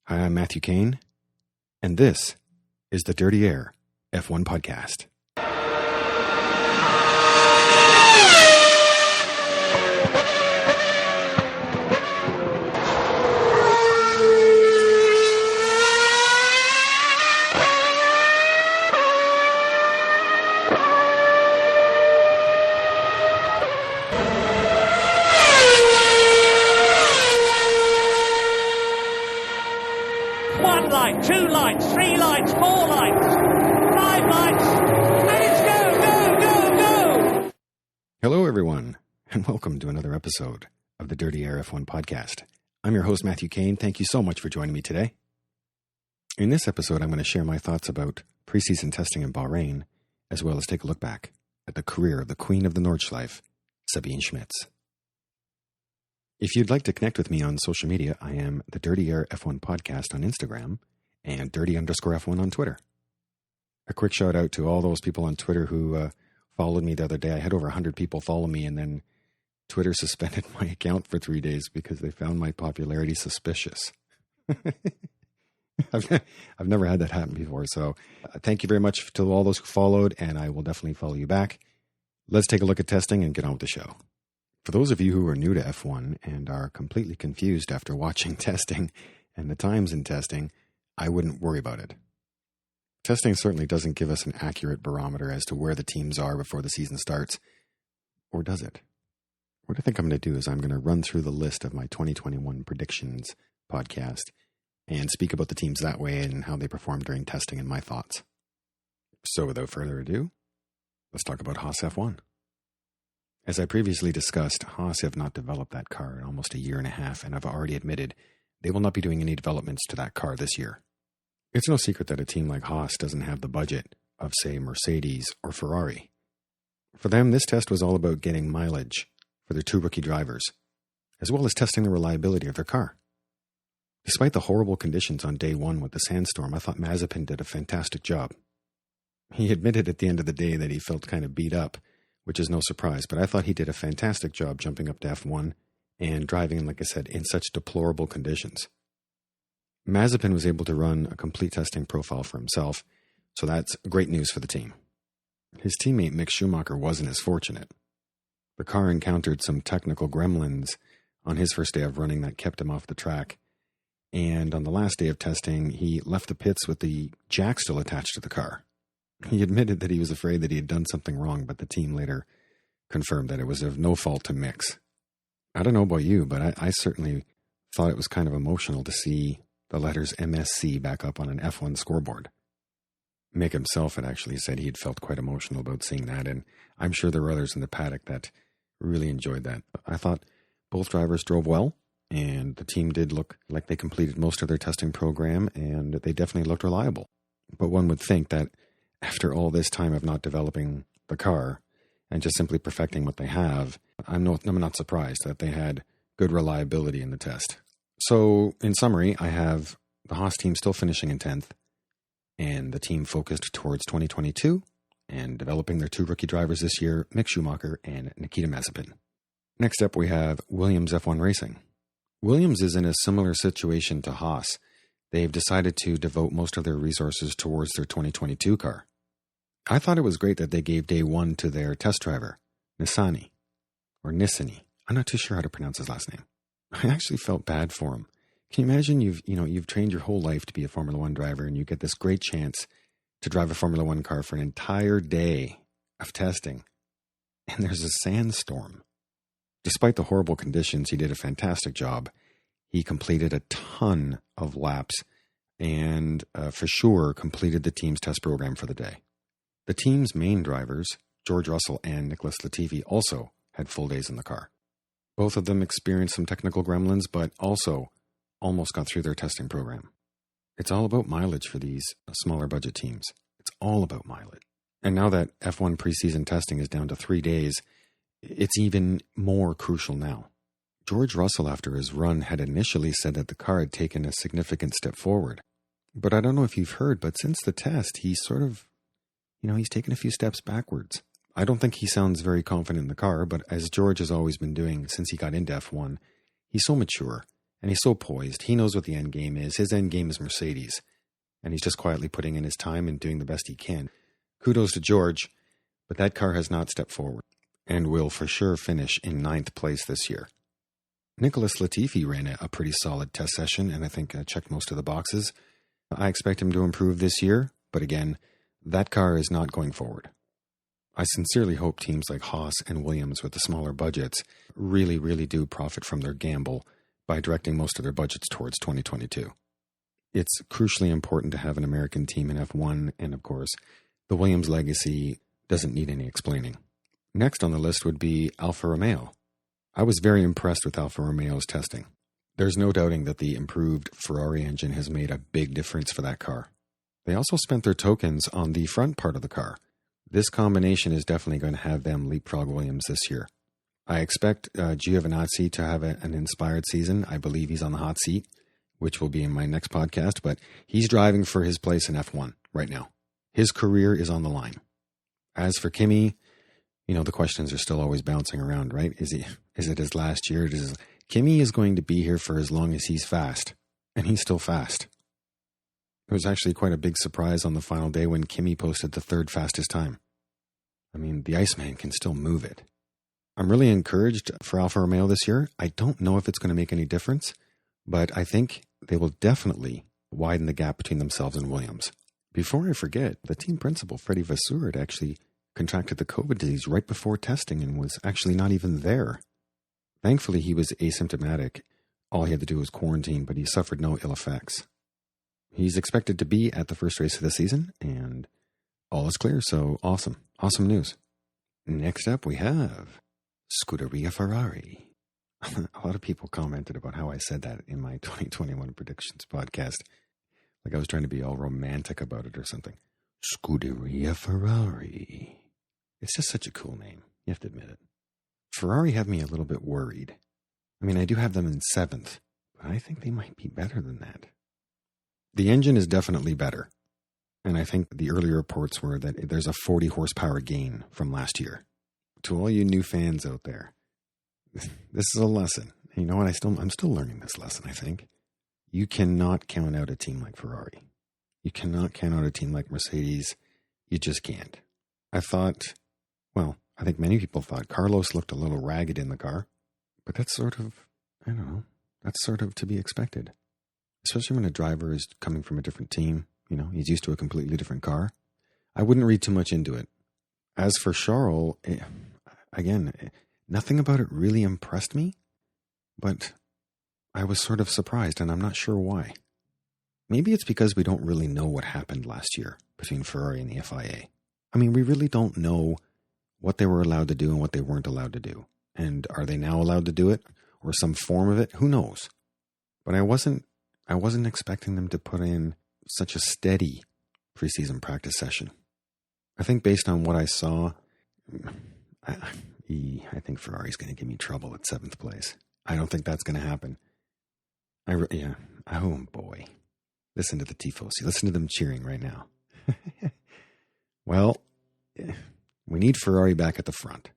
Hi, I'm Matthew Kane, and this is the Dirty Air F1 Podcast. Hello, everyone, and welcome to another episode of the Dirty Air F1 Podcast. I'm your host, Matthew Kane. Thank you so much for joining me today. In this episode, I'm going to share my thoughts about preseason testing in Bahrain, as well as take a look back at the career of the Queen of the Nordschliefe, Sabine Schmitz. If you'd like to connect with me on social media, I am the Dirty Air F1 Podcast on Instagram and Dirty_F1 on Twitter. A quick shout out to all those people on Twitter who followed me the other day. I had over 100 people follow me, and then Twitter suspended my account for 3 days because they found my popularity suspicious. I've never had that happen before. So thank you very much to all those who followed, and I will definitely follow you back. Let's take a look at testing and get on with the show. For those of you who are new to F1 and are completely confused after watching testing and the times in testing, I wouldn't worry about it. Testing certainly doesn't give us an accurate barometer as to where the teams are before the season starts. Or does it? What I think I'm going to do is I'm going to run through the list of my 2021 predictions podcast and speak about the teams that way and how they performed during testing and my thoughts. So without further ado, let's talk about Haas F1. As I previously discussed, Haas have not developed that car in almost a year and a half, and I've already admitted they will not be doing any developments to that car this year. It's no secret that a team like Haas doesn't have the budget of, say, Mercedes or Ferrari. For them, this test was all about getting mileage for their 2 rookie drivers, as well as testing the reliability of their car. Despite the horrible conditions on day 1 with the sandstorm, I thought Mazepin did a fantastic job. He admitted at the end of the day that he felt kind of beat up, which is no surprise, but I thought he did a fantastic job jumping up to F1 and driving, like I said, in such deplorable conditions. Mazepin was able to run a complete testing profile for himself, so that's great news for the team. His teammate Mick Schumacher wasn't as fortunate. The car encountered some technical gremlins on his first day of running that kept him off the track, and on the last day of testing, he left the pits with the jack still attached to the car. He admitted that he was afraid that he had done something wrong, but the team later confirmed that it was of no fault to Mick's. I don't know about you, but I certainly thought it was kind of emotional to see the letters MSC back up on an F1 scoreboard. Mick himself had actually said he had felt quite emotional about seeing that, and I'm sure there were others in the paddock that really enjoyed that. I thought both drivers drove well, and the team did look like they completed most of their testing program, and they definitely looked reliable. But one would think that after all this time of not developing the car and just simply perfecting what they have, I'm not surprised that they had good reliability in the test. So, in summary, I have the Haas team still finishing in 10th, and the team focused towards 2022 and developing their 2 rookie drivers this year, Mick Schumacher and Nikita Mazepin. Next up, we have Williams F1 Racing. Williams is in a similar situation to Haas. They've decided to devote most of their resources towards their 2022 car. I thought it was great that they gave day 1 to their test driver, Nissany. I'm not too sure how to pronounce his last name. I actually felt bad for him. Can you imagine you've trained your whole life to be a Formula 1 driver, and you get this great chance to drive a Formula 1 car for an entire day of testing, and there's a sandstorm. Despite the horrible conditions, he did a fantastic job. He completed a ton of laps and for sure completed the team's test program for the day. The team's main drivers, George Russell and Nicholas Latifi, also had full days in the car. Both of them experienced some technical gremlins, but also almost got through their testing program. It's all about mileage for these smaller budget teams. It's all about mileage. And now that F1 preseason testing is down to 3 days, it's even more crucial now. George Russell, after his run, had initially said that the car had taken a significant step forward. But I don't know if you've heard, but since the test, he's sort of, he's taken a few steps backwards. I don't think he sounds very confident in the car, but as George has always been doing since he got into F1, he's so mature And he's so poised. He knows what the end game is. His end game is Mercedes. And he's just quietly putting in his time and doing the best he can. Kudos to George, but that car has not stepped forward and will for sure finish in 9th place this year. Nicholas Latifi ran a pretty solid test session and I think checked most of the boxes. I expect him to improve this year, but again, that car is not going forward. I sincerely hope teams like Haas and Williams with the smaller budgets really, really do profit from their gamble by directing most of their budgets towards 2022. It's crucially important to have an American team in F1, and of course, the Williams legacy doesn't need any explaining. Next on the list would be Alfa Romeo. I was very impressed with Alfa Romeo's testing. There's no doubting that the improved Ferrari engine has made a big difference for that car. They also spent their tokens on the front part of the car. This combination is definitely going to have them leapfrog Williams this year. I expect Giovinazzi to have an inspired season. I believe he's on the hot seat, which will be in my next podcast, but he's driving for his place in F1 right now. His career is on the line. As for Kimi, the questions are still always bouncing around, right? Is it his last year? Kimi is going to be here for as long as he's fast, and he's still fast. It was actually quite a big surprise on the final day when Kimi posted the 3rd fastest time. I mean, the Iceman can still move it. I'm really encouraged for Alfa Romeo this year. I don't know if it's going to make any difference, but I think they will definitely widen the gap between themselves and Williams. Before I forget, the team principal, Freddie Vasseur, had actually contracted the COVID disease right before testing and was actually not even there. Thankfully, he was asymptomatic. All he had to do was quarantine, but he suffered no ill effects. He's expected to be at the first race of the season, and all is clear, so awesome. Awesome news. Next up, we have Scuderia Ferrari. A lot of people commented about how I said that in my 2021 predictions podcast. Like I was trying to be all romantic about it or something. Scuderia Ferrari. It's just such a cool name. You have to admit it. Ferrari have me a little bit worried. I mean, I do have them in 7th, but I think they might be better than that. The engine is definitely better. And I think the earlier reports were that there's a 40 horsepower gain from last year. To all you new fans out there, this is a lesson. You know what? I'm still learning this lesson, I think. You cannot count out a team like Ferrari. You cannot count out a team like Mercedes. You just can't. I think many people thought Carlos looked a little ragged in the car. But that's sort of, that's sort of to be expected. Especially when a driver is coming from a different team. He's used to a completely different car. I wouldn't read too much into it. As for Charles, nothing about it really impressed me, but I was sort of surprised, and I'm not sure why. Maybe it's because we don't really know what happened last year between Ferrari and the FIA. I mean, we really don't know what they were allowed to do and what they weren't allowed to do. And are they now allowed to do it, or some form of it? Who knows? But I wasn't expecting them to put in such a steady preseason practice session. I think based on what I saw, I think Ferrari's going to give me trouble at 7th place. I don't think that's going to happen. Oh boy. Listen to the Tifosi. Listen to them cheering right now. Well, we need Ferrari back at the front.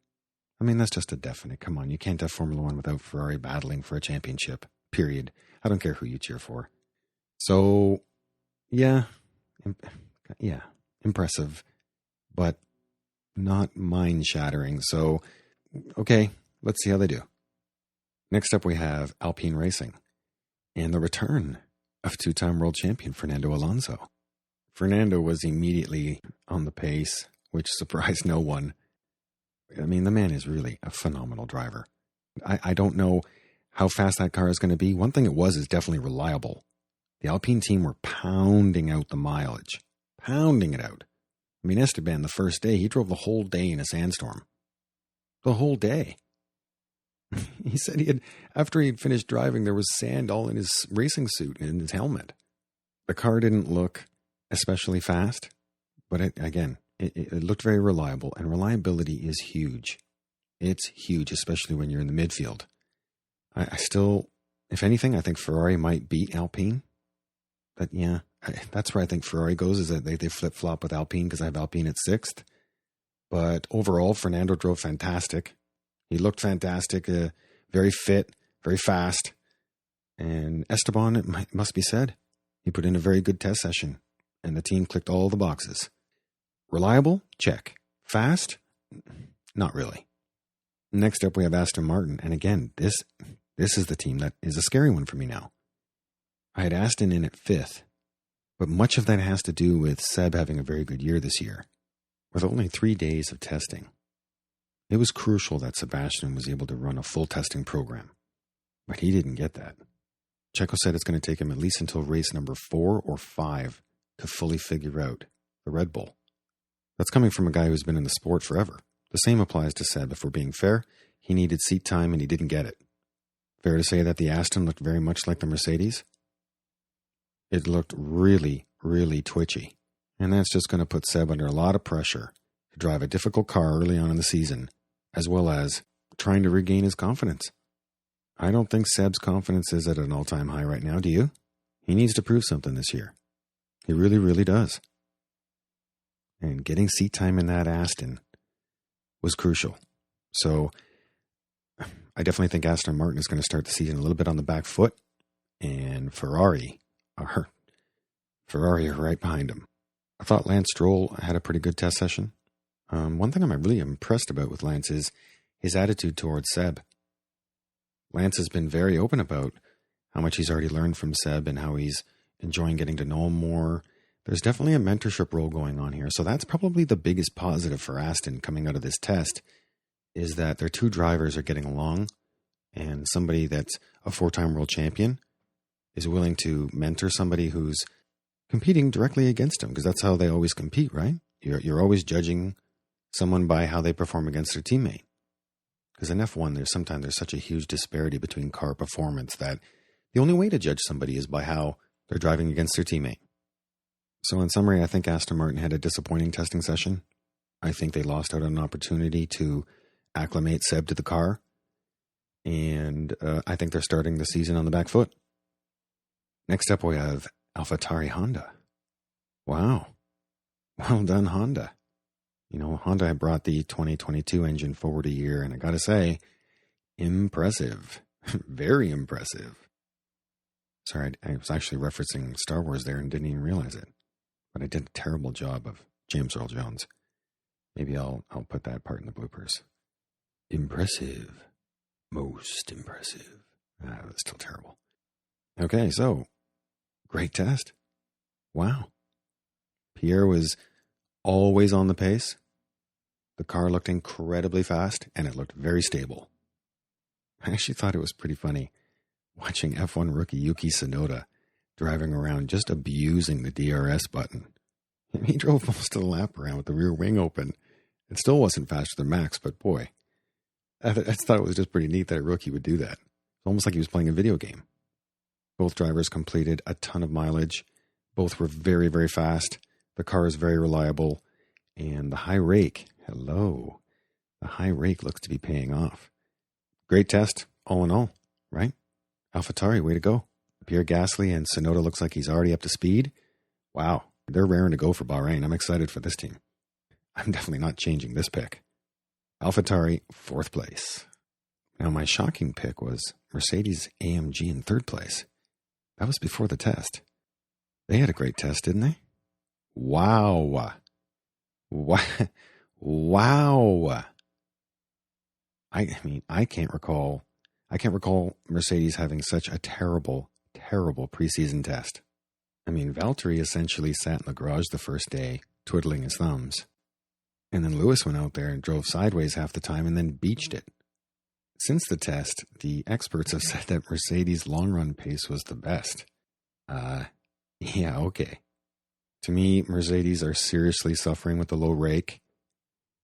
I mean, that's just a definite. Come on, you can't have Formula One without Ferrari battling for a championship, period. I don't care who you cheer for. So, yeah, impressive, but not mind-shattering. So, okay, let's see how they do. Next up, we have Alpine Racing and the return of 2-time world champion Fernando Alonso. Fernando was immediately on the pace, which surprised no one. I mean, the man is really a phenomenal driver. I don't know how fast that car is going to be. One thing it was is definitely reliable. The Alpine team were pounding out the mileage. Pounding it out. I mean, Esteban, the first day, he drove the whole day in a sandstorm. The whole day. He said after he had finished driving, there was sand all in his racing suit and in his helmet. The car didn't look especially fast, but it looked very reliable, and reliability is huge. It's huge, especially when you're in the midfield. I still, if anything, I think Ferrari might beat Alpine. But yeah, that's where I think Ferrari goes, is that they flip-flop with Alpine because I have Alpine at 6th. But overall, Fernando drove fantastic. He looked fantastic, very fit, very fast. And Esteban, it must be said, he put in a very good test session, and the team clicked all the boxes. Reliable? Check. Fast? Not really. Next up, we have Aston Martin, and again, this is the team that is a scary one for me now. I had Aston in at 5th, but much of that has to do with Seb having a very good year this year. With only 3 days of testing, it was crucial that Sebastian was able to run a full testing program, but he didn't get that. Checo said it's going to take him at least until race number 4 or 5 to fully figure out the Red Bull. That's coming from a guy who's been in the sport forever. The same applies to Seb. If we're being fair, he needed seat time and he didn't get it. Fair to say that the Aston looked very much like the Mercedes? It looked really, really twitchy. And that's just going to put Seb under a lot of pressure to drive a difficult car early on in the season, as well as trying to regain his confidence. I don't think Seb's confidence is at an all-time high right now, do you? He needs to prove something this year. He really, really does. And getting seat time in that Aston was crucial. So I definitely think Aston Martin is going to start the season a little bit on the back foot, and Ferrari are right behind him. I thought Lance Stroll had a pretty good test session. One thing I'm really impressed about with Lance is his attitude towards Seb. Lance has been very open about how much he's already learned from Seb and how he's enjoying getting to know him more. There's definitely a mentorship role going on here. So that's probably the biggest positive for Aston coming out of this test, is that their 2 drivers are getting along, and somebody that's a 4-time world champion is willing to mentor somebody who's competing directly against him, because that's how they always compete, right? You're always judging someone by how they perform against their teammate. Because in F1, there's such a huge disparity between car performance that the only way to judge somebody is by how they're driving against their teammate. So in summary, I think Aston Martin had a disappointing testing session. I think they lost out on an opportunity to acclimate Seb to the car. And I think they're starting the season on the back foot. Next up, we have AlphaTauri Honda. Wow. Well done, Honda. You know, Honda had brought the 2022 engine forward a year, and I gotta say, impressive. Very impressive. Sorry, I was actually referencing Star Wars there and didn't even realize it. But I did a terrible job of James Earl Jones. Maybe I'll put that part in the bloopers. Impressive. Most impressive. That's still terrible. Okay, so, great test. Wow. Pierre was always on the pace. The car looked incredibly fast, and it looked very stable. I actually thought it was pretty funny watching F1 rookie Yuki Tsunoda driving around just abusing the DRS button. He drove most of the lap around with the rear wing open. It still wasn't faster than Max, but boy, I thought it was just pretty neat that a rookie would do that. It's almost like he was playing a video game. Both drivers completed a ton of mileage. Both were very, very fast. The car is very reliable. And the high rake, the high rake looks to be paying off. Great test, all in all, right? AlphaTauri, way to go. Pierre Gasly and Tsunoda looks like he's already up to speed. Wow, they're raring to go for Bahrain. I'm excited for this team. I'm definitely not changing this pick. AlphaTauri, 4th place. Now, my shocking pick was Mercedes AMG in 3rd place. That was before the test. They had a great test, didn't they? Wow. Wow. I mean, I can't recall Mercedes having such a terrible preseason test. I mean, Valtteri essentially sat in the garage the first day, twiddling his thumbs. And then Lewis went out there and drove sideways half the time and then beached it. Since the test, the experts have said that Mercedes' long-run pace was the best. Yeah, okay. To me, Mercedes are seriously suffering with the low rake,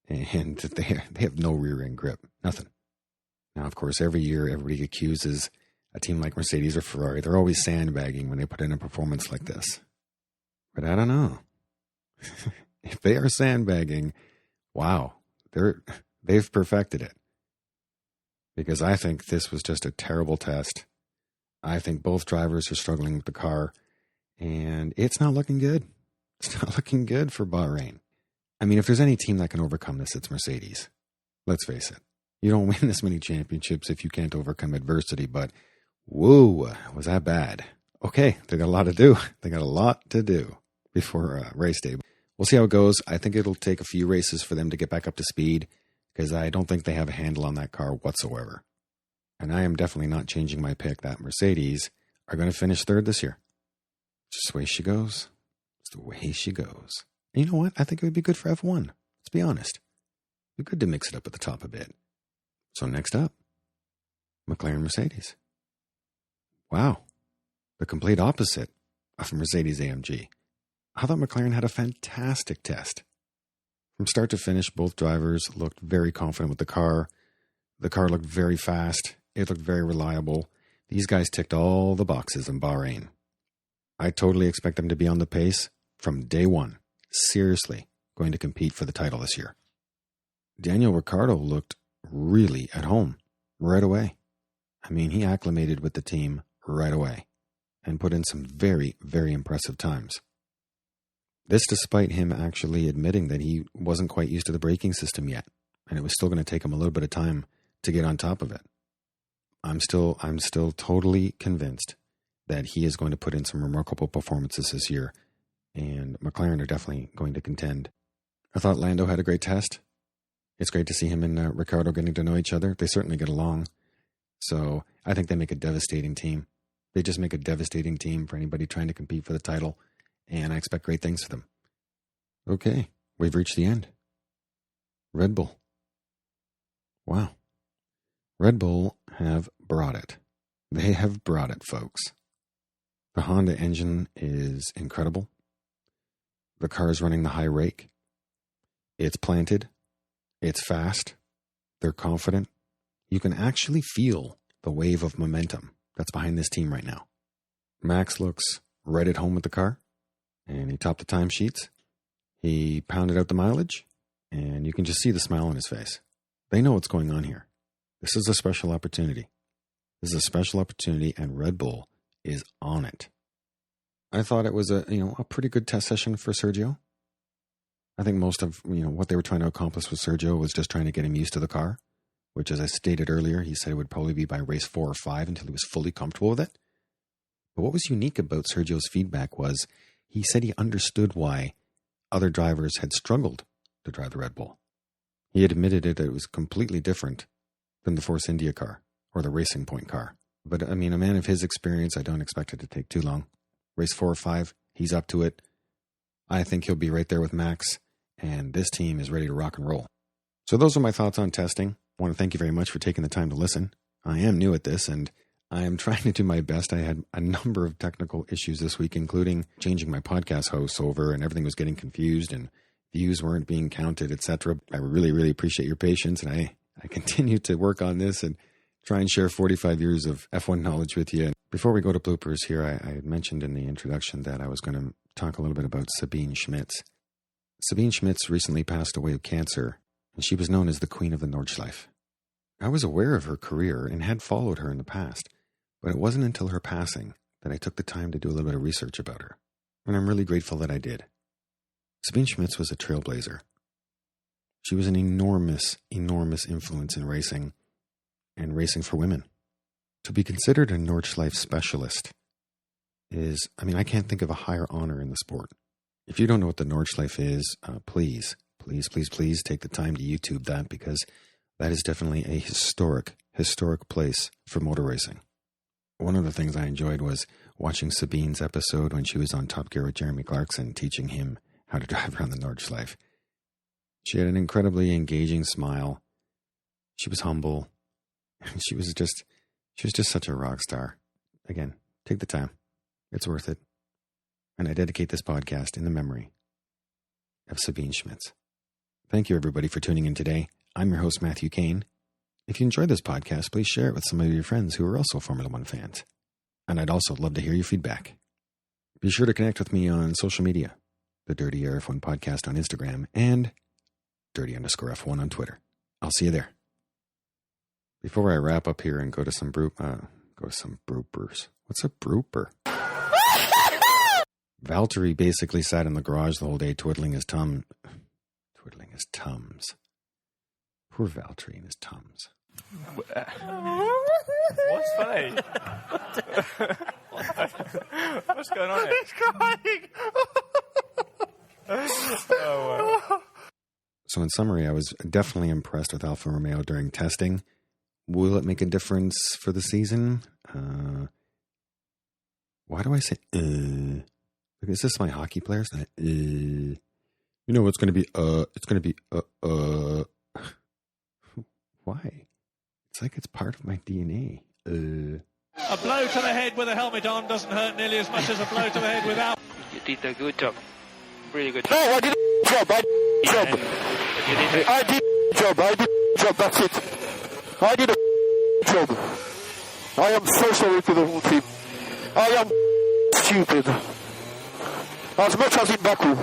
and they have no rear-end grip. Nothing. Now, of course, every year everybody accuses a team like Mercedes or Ferrari. They're always sandbagging when they put in a performance like this. But I don't know. If they are sandbagging, wow, they've perfected it. Because I think this was just a terrible test. I think both drivers are struggling with the car, and it's not looking good. It's not looking good for Bahrain. I mean, if there's any team that can overcome this, it's Mercedes. Let's face it. You don't win this many championships if you can't overcome adversity, but Whoa, was that bad? Okay, they got a lot to do. They got a lot to do before race day. We'll see how it goes. I think it'll take a few races for them to get back up to speed because I don't think they have a handle on that car whatsoever. And I am definitely not changing my pick that Mercedes are going to finish third this year. Just the way she goes. It's the way she goes. And you know what? I think it would be good for F1. Let's be honest. It'd be good to mix it up at the top a bit. So next up, McLaren Mercedes. Wow. The complete opposite of Mercedes AMG. I thought McLaren had a fantastic test. From start to finish, both drivers looked very confident with the car. The car looked very fast. It looked very reliable. These guys ticked all the boxes in Bahrain. I totally expect them to be on the pace from day one. Seriously, going to compete for the title this year. Daniel Ricciardo looked really at home right away. I mean, he acclimated with the team right away and put in some very, very impressive times. This despite him actually admitting that he wasn't quite used to the braking system yet, and it was still going to take him a little bit of time to get on top of it. I'm still totally convinced that he is going to put in some remarkable performances this year, and McLaren are definitely going to contend. I thought Lando had a great test. It's great to see him and Ricciardo getting to know each other. They certainly get along. So I think they make a devastating team. They just make a devastating team for anybody trying to compete for the title, and I expect great things for them. Okay, we've reached the end. Red Bull. Wow. Red Bull have brought it. They have brought it, folks. The Honda engine is incredible. The car is running the high rake. It's planted. It's fast. They're confident. You can actually feel the wave of momentum that's behind this team right now. Max looks right at home with the car, and he topped the timesheets. He pounded out the mileage, and you can just see the smile on his face. They know what's going on here. This is a special opportunity. This is a special opportunity, and Red Bull is on it. I thought it was a pretty good test session for Sergio. I think most of what they were trying to accomplish with Sergio was just trying to get him used to the car, which, as I stated earlier, he said it would probably be by race 4 or 5 until he was fully comfortable with it. But what was unique about Sergio's feedback was he said he understood why other drivers had struggled to drive the Red Bull. He admitted it was completely different than the Force India car or the Racing Point car. But, I mean, a man of his experience, I don't expect it to take too long. Race 4 or 5, he's up to it. I think he'll be right there with Max, and this team is ready to rock and roll. So those are my thoughts on testing. I want to thank you very much for taking the time to listen. I am new at this, and I am trying to do my best. I had a number of technical issues this week, including changing my podcast hosts over, and everything was getting confused, and views weren't being counted, etc. I really, really appreciate your patience, and I continue to work on this and try and share 45 years of F1 knowledge with you. Before we go to bloopers here, I had mentioned in the introduction that I was going to talk a little bit about Sabine Schmitz. Sabine Schmitz recently passed away of cancer, and she was known as the Queen of the Nordschleife. I was aware of her career and had followed her in the past, but it wasn't until her passing that I took the time to do a little bit of research about her, and I'm really grateful that I did. Sabine Schmitz was a trailblazer. She was an enormous, enormous influence in racing, and racing for women. To be considered a Nordschleife specialist is, I can't think of a higher honor in the sport. If you don't know what the Nordschleife is, please take the time to YouTube that, because that is definitely a historic place for motor racing. One of the things I enjoyed was watching Sabine's episode when she was on Top Gear with Jeremy Clarkson, teaching him how to drive around the Nordschleife. She had an incredibly engaging smile. She was humble. She was just such a rock star. Again, take the time. It's worth it. And I dedicate this podcast in the memory of Sabine Schmitz. Thank you, everybody, for tuning in today. I'm your host, Matthew Kane. If you enjoyed this podcast, please share it with some of your friends who are also Formula One fans. And I'd also love to hear your feedback. Be sure to connect with me on social media, TheDirtyAirF1Podcast on Instagram, and Dirty_F1 on Twitter. I'll see you there. Before I wrap up here and go to some bloopers. What's a blooper? Valtteri basically sat in the garage the whole day twiddling his tums. Poor Valtteri and his tums. What's funny? What's going on here? He's crying! Oh, wow. So in summary, I was definitely impressed with Alfa Romeo during testing. Will it make a difference for the season? Why do I say Look, is this my hockey players? You know it's going to be it's going to be Why? It's like it's part of my DNA. A blow to the head with a helmet on doesn't hurt nearly as much as a blow to the head without. You did a good job. Really good job. No, I did a job. I did a job. That's it. I did a job. I am so sorry to the whole team. I am stupid. As much as in Baku.